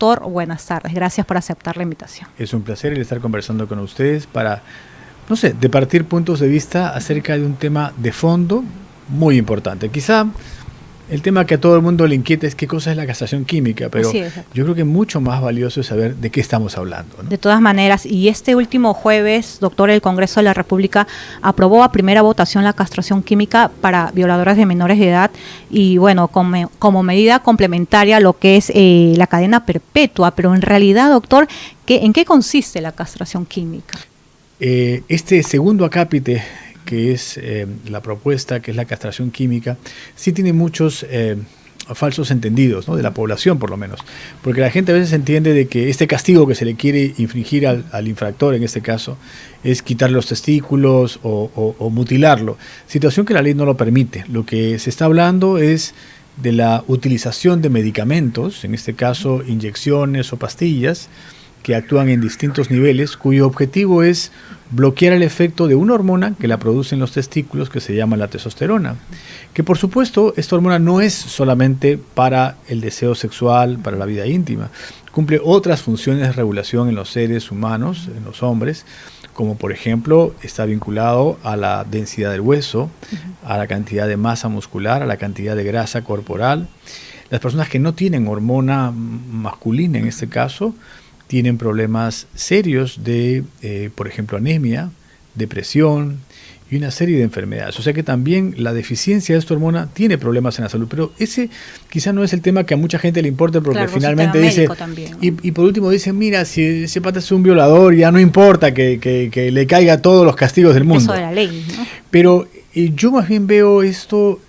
doctor, buenas tardes. Gracias por aceptar la invitación. Es un placer el estar conversando con ustedes para, no sé, departir puntos de vista acerca de un tema de fondo muy importante. Quizá el tema que a todo el mundo le inquieta es qué cosa es la castración química, pero yo creo que mucho más valioso es saber de qué estamos hablando, ¿no? De todas maneras, y este último jueves, doctor, el Congreso de la República aprobó a primera votación la castración química para violadoras de menores de edad y bueno, como medida complementaria a lo que es la cadena perpetua, pero en realidad, doctor, ¿en qué consiste la castración química? Este segundo acápite, que es la propuesta, que es la castración química, sí tiene muchos falsos entendidos, ¿no? De la población por lo menos, porque la gente a veces entiende de que este castigo que se le quiere infligir al infractor, en este caso, es quitarle los testículos o mutilarlo, situación que la ley no lo permite. Lo que se está hablando es de la utilización de medicamentos, en este caso inyecciones o pastillas, que actúan en distintos niveles, cuyo objetivo es bloquear el efecto de una hormona que la producen los testículos, que se llama la testosterona. Que por supuesto, esta hormona no es solamente para el deseo sexual, para la vida íntima. Cumple otras funciones de regulación en los seres humanos, en los hombres, como por ejemplo, está vinculado a la densidad del hueso, a la cantidad de masa muscular, a la cantidad de grasa corporal. Las personas que no tienen hormona masculina, en este caso, tienen problemas serios de, por ejemplo, anemia, depresión y una serie de enfermedades. O sea que también la deficiencia de esta hormona tiene problemas en la salud. Pero ese quizá no es el tema que a mucha gente le importa, porque claro, finalmente dice, también, ¿no? y por último dicen, mira, si ese pata es un violador, ya no importa que le caiga todos los castigos del mundo. Eso de la ley, ¿no? Pero yo más bien veo esto,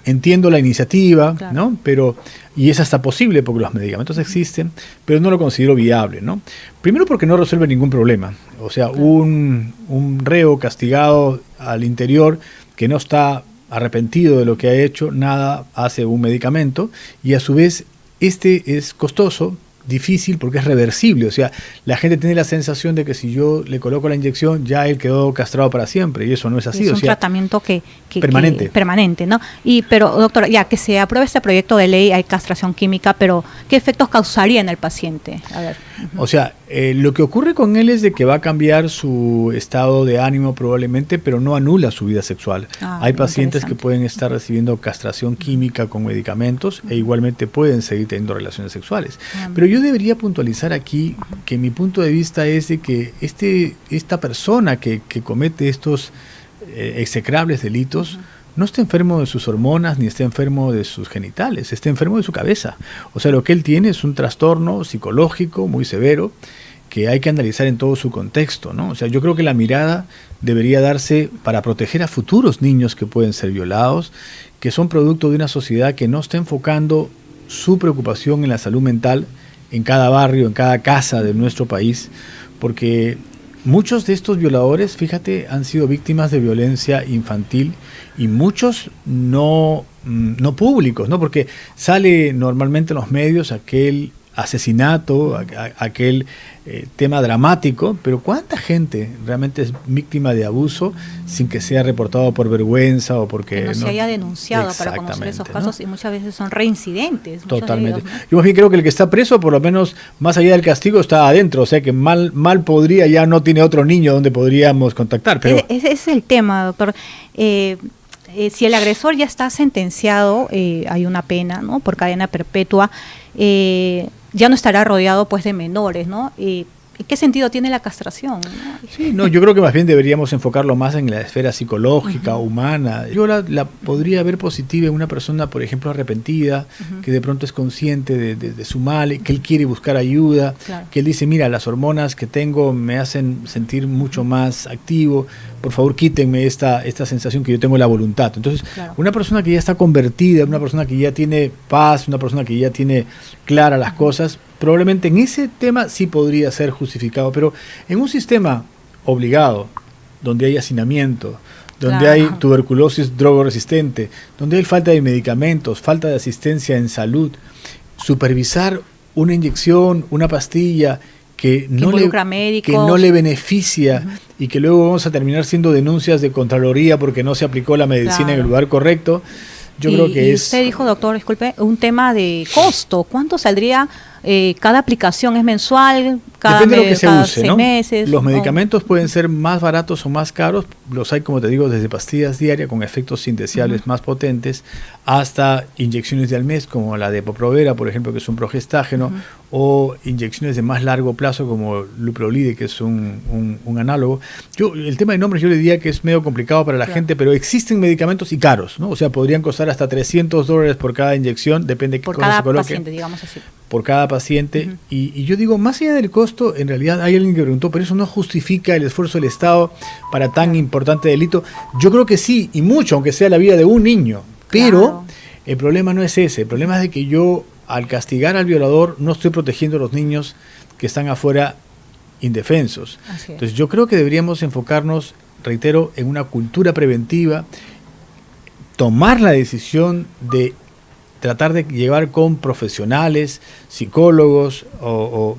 entiendo la iniciativa, claro, ¿no? Pero, y es hasta posible porque los medicamentos existen, pero no lo considero viable, ¿no? Primero porque no resuelve ningún problema. O sea, claro, un reo castigado al interior que no está arrepentido de lo que ha hecho, nada hace un medicamento, y a su vez este es costoso, difícil porque es reversible. O sea, la gente tiene la sensación de que si yo le coloco la inyección ya él quedó castrado para siempre, y eso no es así. Es un tratamiento que permanente, ¿no? Pero doctora, ya que se apruebe este proyecto de ley, hay castración química, pero ¿qué efectos causaría en el paciente? A ver. O sea, lo que ocurre con él es de que va a cambiar su estado de ánimo probablemente, pero no anula su vida sexual. Hay pacientes que pueden estar recibiendo castración química con medicamentos e igualmente pueden seguir teniendo relaciones sexuales. Pero yo debería puntualizar aquí que mi punto de vista es de que esta persona que comete estos execrables delitos no está enfermo de sus hormonas ni está enfermo de sus genitales, está enfermo de su cabeza. O sea, lo que él tiene es un trastorno psicológico muy severo que hay que analizar en todo su contexto, ¿no? O sea, yo creo que la mirada debería darse para proteger a futuros niños que pueden ser violados, que son producto de una sociedad que no está enfocando su preocupación en la salud mental en cada barrio, en cada casa de nuestro país, porque muchos de estos violadores, fíjate, han sido víctimas de violencia infantil y muchos no públicos, ¿no? Porque sale normalmente en los medios aquel asesinato, aquel tema dramático, pero ¿cuánta gente realmente es víctima de abuso sin que sea reportado por vergüenza o porque no se haya denunciado para conocer esos casos, ¿no? Y muchas veces son reincidentes. Totalmente. Ellos, ¿no? Yo más bien creo que el que está preso, por lo menos más allá del castigo, está adentro, o sea que mal podría, ya no tiene otro niño donde podríamos contactar. Pero ese es el tema, doctor. Si el agresor ya está sentenciado, hay una pena, ¿no?, por cadena perpetua, ya no estará rodeado pues de menores, ¿no? ¿En qué sentido tiene la castración? Sí, no, yo creo que más bien deberíamos enfocarlo más en la esfera psicológica, humana. Yo la podría ver positiva en una persona, por ejemplo, arrepentida, que de pronto es consciente de su mal, que él quiere buscar ayuda, claro, que él dice, mira, las hormonas que tengo me hacen sentir mucho más activo, por favor quítenme esta sensación que yo tengo la voluntad. Entonces, claro, una persona que ya está convertida, una persona que ya tiene paz, una persona que ya tiene claras las cosas, probablemente en ese tema sí podría ser justificado, pero en un sistema obligado, donde hay hacinamiento, donde claro, hay tuberculosis drogoresistente, donde hay falta de medicamentos, falta de asistencia en salud, supervisar una inyección, una pastilla que no le beneficia y que luego vamos a terminar siendo denuncias de Contraloría porque no se aplicó la medicina claro, en el lugar correcto. Yo creo que usted dijo, doctor, disculpe, un tema de costo. ¿Cuánto saldría ¿Cada aplicación es mensual? Depende de lo que se cada use, 6 ¿no? meses? Los medicamentos pueden ser más baratos o más caros. Los hay, como te digo, desde pastillas diarias con efectos indeseables más potentes hasta inyecciones de al mes, como la de Epoprovera, por ejemplo, que es un progestágeno, o inyecciones de más largo plazo, como Luprolide, que es un análogo. El tema de nombres yo le diría que es medio complicado para la gente, pero existen medicamentos y caros, ¿no? O sea, podrían costar hasta $300 por cada inyección, depende de qué cosa se coloque. Por cada paciente, digamos así. Por cada paciente. Y yo digo, más allá del costo, en realidad hay alguien que preguntó, pero eso no justifica el esfuerzo del Estado para tan importante delito. Yo creo que sí, y mucho, aunque sea la vida de un niño. Pero el problema no es ese. El problema es de que yo, al castigar al violador, no estoy protegiendo a los niños que están afuera indefensos. Entonces yo creo que deberíamos enfocarnos, reitero, en una cultura preventiva, tomar la decisión de tratar de llevar con profesionales, psicólogos o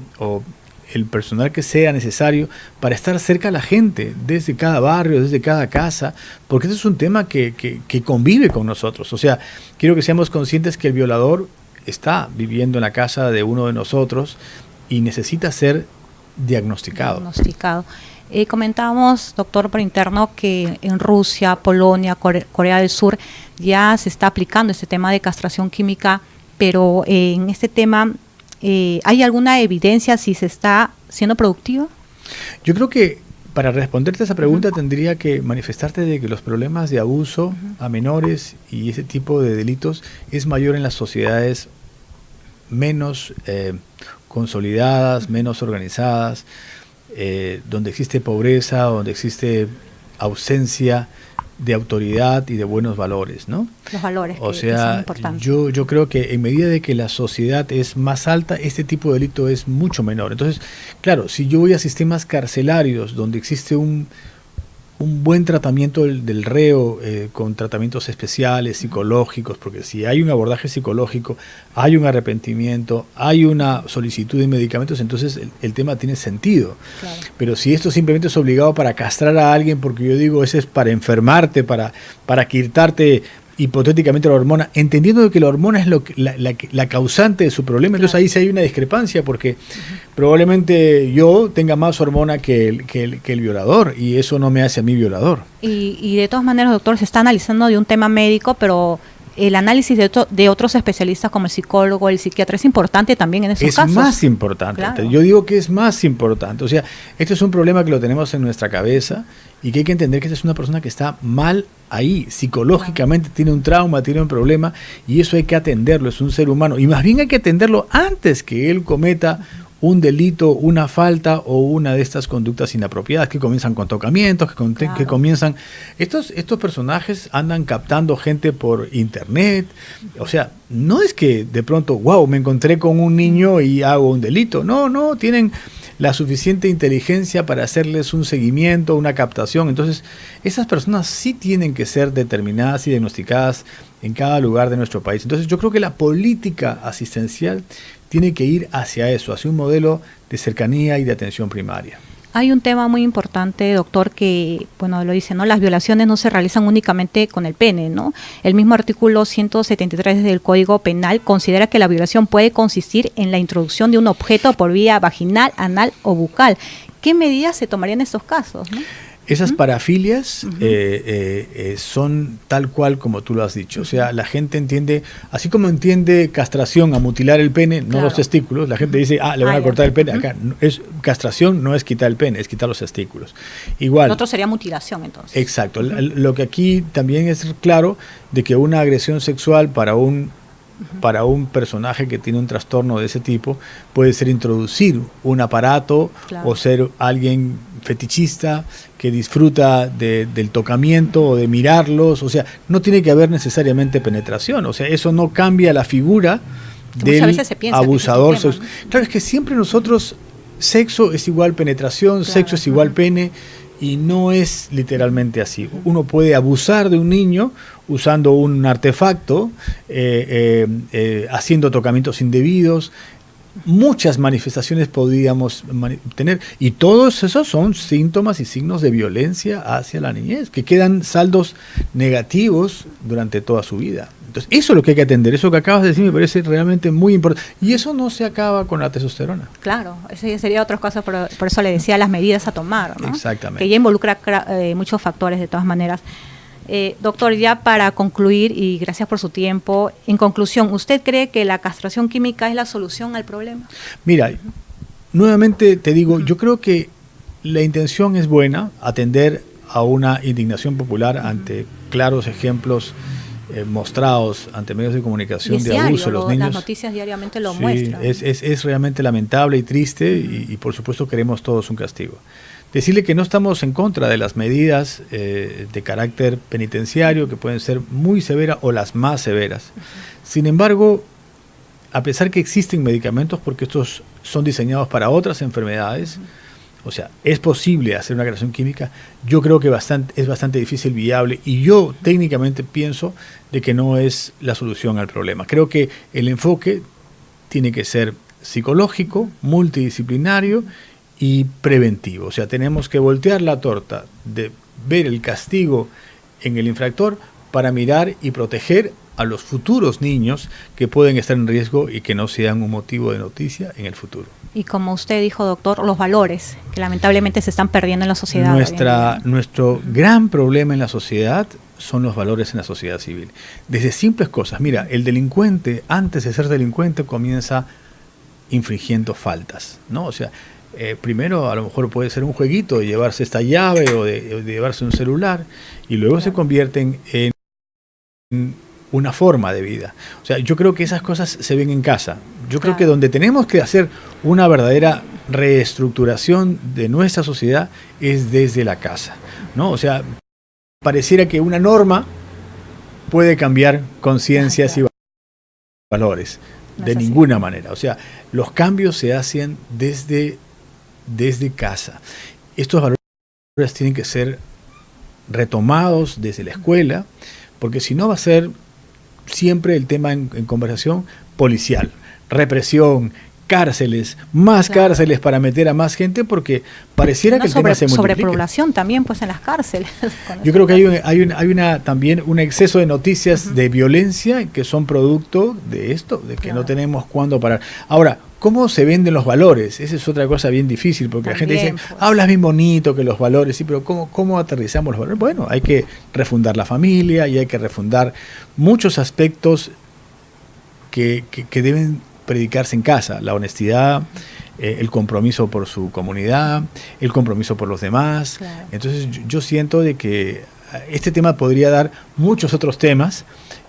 el personal que sea necesario para estar cerca a la gente, desde cada barrio, desde cada casa, porque este es un tema que convive con nosotros. O sea, quiero que seamos conscientes que el violador está viviendo en la casa de uno de nosotros y necesita ser diagnosticado. Comentábamos, doctor, por interno, que en Rusia, Polonia, Corea del Sur ya se está aplicando este tema de castración química, pero en este tema, ¿hay alguna evidencia si se está siendo productiva? Yo creo que para responderte a esa pregunta tendría que manifestarte de que los problemas de abuso a menores y ese tipo de delitos es mayor en las sociedades menos consolidadas, menos organizadas, donde existe pobreza, donde existe ausencia de autoridad y de buenos valores, ¿no? Los valores o sea, que son importantes. Yo creo que en medida de que la sociedad es más alta, este tipo de delito es mucho menor. Entonces, claro, si yo voy a sistemas carcelarios donde existe un buen tratamiento del reo, con tratamientos especiales, psicológicos, porque si hay un abordaje psicológico, hay un arrepentimiento, hay una solicitud de medicamentos, entonces el tema tiene sentido. Claro. Pero si esto simplemente es obligado para castrar a alguien, porque yo digo, ese es para enfermarte, para quitarte hipotéticamente la hormona, entendiendo que la hormona es la causante de su problema, entonces ahí sí hay una discrepancia, porque probablemente yo tenga más hormona que el violador, y eso no me hace a mí violador. Y de todas maneras, doctor, se está analizando de un tema médico, pero el análisis de otros especialistas como el psicólogo, el psiquiatra, es importante también en esos casos. Es más importante. Claro. Yo digo que es más importante. O sea, este es un problema que lo tenemos en nuestra cabeza y que hay que entender que esta es una persona que está mal ahí, psicológicamente tiene un trauma, tiene un problema, y eso hay que atenderlo, es un ser humano. Y más bien hay que atenderlo antes que él cometa un delito, una falta o una de estas conductas inapropiadas que comienzan con tocamientos, que comienzan... Estos personajes andan captando gente por internet, o sea, no es que de pronto, wow, me encontré con un niño y hago un delito, no, tienen la suficiente inteligencia para hacerles un seguimiento, una captación. Entonces, esas personas sí tienen que ser determinadas y diagnosticadas en cada lugar de nuestro país. Entonces, yo creo que la política asistencial tiene que ir hacia eso, hacia un modelo de cercanía y de atención primaria. Hay un tema muy importante, doctor, que, bueno, lo dice, ¿no? Las violaciones no se realizan únicamente con el pene, ¿no? El mismo artículo 173 del Código Penal considera que la violación puede consistir en la introducción de un objeto por vía vaginal, anal o bucal. ¿Qué medidas se tomarían en estos casos, no? Esas parafilias son tal cual como tú lo has dicho. O sea, la gente entiende, así como entiende castración a mutilar el pene, no los testículos. La gente dice, le van a cortar el pene. Acá castración no es quitar el pene, es quitar los testículos. Igual. Lo otro sería mutilación, entonces. Exacto. Lo que aquí también es claro de que una agresión sexual para un personaje que tiene un trastorno de ese tipo puede ser introducir un aparato o ser alguien fetichista que disfruta del tocamiento o de mirarlos. O sea, no tiene que haber necesariamente penetración. O sea, eso no cambia la figura del abusador. Tema, ¿no? Claro, es que siempre nosotros, sexo es igual penetración, sexo es igual pene, y no es literalmente así. Uno puede abusar de un niño usando un artefacto, haciendo tocamientos indebidos. muchas manifestaciones podríamos tener, y todos esos son síntomas y signos de violencia hacia la niñez, que quedan saldos negativos durante toda su vida. Entonces, eso es lo que hay que atender. Eso que acabas de decir me parece realmente muy importante. Y eso no se acaba con la testosterona. Claro, ese sería otra cosa, por eso le decía las medidas a tomar, ¿no? Exactamente. Que ya involucra muchos factores de todas maneras. Doctor, ya para concluir, y gracias por su tiempo, en conclusión, ¿usted cree que la castración química es la solución al problema? Mira, nuevamente te digo, yo creo que la intención es buena, atender a una indignación popular ante claros ejemplos mostrados ante medios de comunicación de abuso de los niños. Las noticias diariamente lo sí, muestran. Es realmente lamentable y triste y por supuesto queremos todos un castigo. Decirle que no estamos en contra de las medidas de carácter penitenciario, que pueden ser muy severas o las más severas. Sin embargo, a pesar que existen medicamentos, porque estos son diseñados para otras enfermedades, o sea, es posible hacer una castración química, yo creo que es bastante difícil, viable, y yo técnicamente pienso de que no es la solución al problema. Creo que el enfoque tiene que ser psicológico, multidisciplinario y preventivo. O sea, tenemos que voltear la torta de ver el castigo en el infractor para mirar y proteger a los futuros niños que pueden estar en riesgo y que no sean un motivo de noticia en el futuro. Y como usted dijo, doctor, los valores que lamentablemente se están perdiendo en la sociedad. Nuestro gran problema en la sociedad son los valores en la sociedad civil. Desde simples cosas. Mira, el delincuente, antes de ser delincuente, comienza infringiendo faltas, ¿no? O sea, primero a lo mejor puede ser un jueguito de llevarse esta llave o de llevarse un celular, y luego se convierten en una forma de vida. O sea, yo creo que esas cosas se ven en casa. Yo creo que donde tenemos que hacer una verdadera reestructuración de nuestra sociedad es desde la casa, ¿no? O sea, pareciera que una norma puede cambiar conciencias y valores. De ninguna manera. O sea, los cambios se hacen desde casa. Estos valores tienen que ser retomados desde la escuela, porque si no va a ser siempre el tema en conversación policial, represión, cárceles, más cárceles para meter a más gente, porque pareciera que el tema se multiplica. Sobrepoblación también, pues, en las cárceles. Yo creo que hay también un exceso de noticias de violencia que son producto de esto, de que no tenemos cuándo parar. Ahora, ¿cómo se venden los valores? Esa es otra cosa bien difícil, porque también, la gente dice, pues, hablas bien bonito que los valores, sí, pero ¿cómo aterrizamos los valores? Bueno, hay que refundar la familia y hay que refundar muchos aspectos que deben predicarse en casa: la honestidad, el compromiso por su comunidad, el compromiso por los demás. Claro. Entonces yo siento de que este tema podría dar muchos otros temas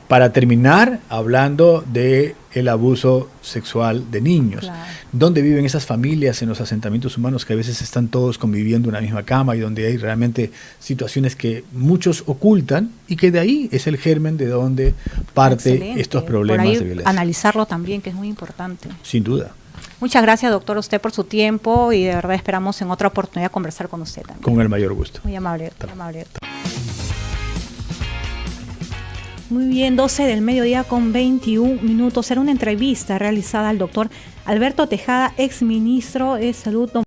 para terminar hablando de el abuso sexual de niños. Claro. ¿Dónde viven esas familias en los asentamientos humanos que a veces están todos conviviendo en una misma cama y donde hay realmente situaciones que muchos ocultan y que de ahí es el germen de donde parte estos problemas de violencia? Analizarlo también, que es muy importante. Sin duda. Muchas gracias, doctor, a usted por su tiempo, y de verdad esperamos en otra oportunidad conversar con usted también. Con el mayor gusto. Muy amable, muy amable. Muy bien, 12 del mediodía con 21 minutos. Era una entrevista realizada al doctor Alberto Tejada, exministro de Salud.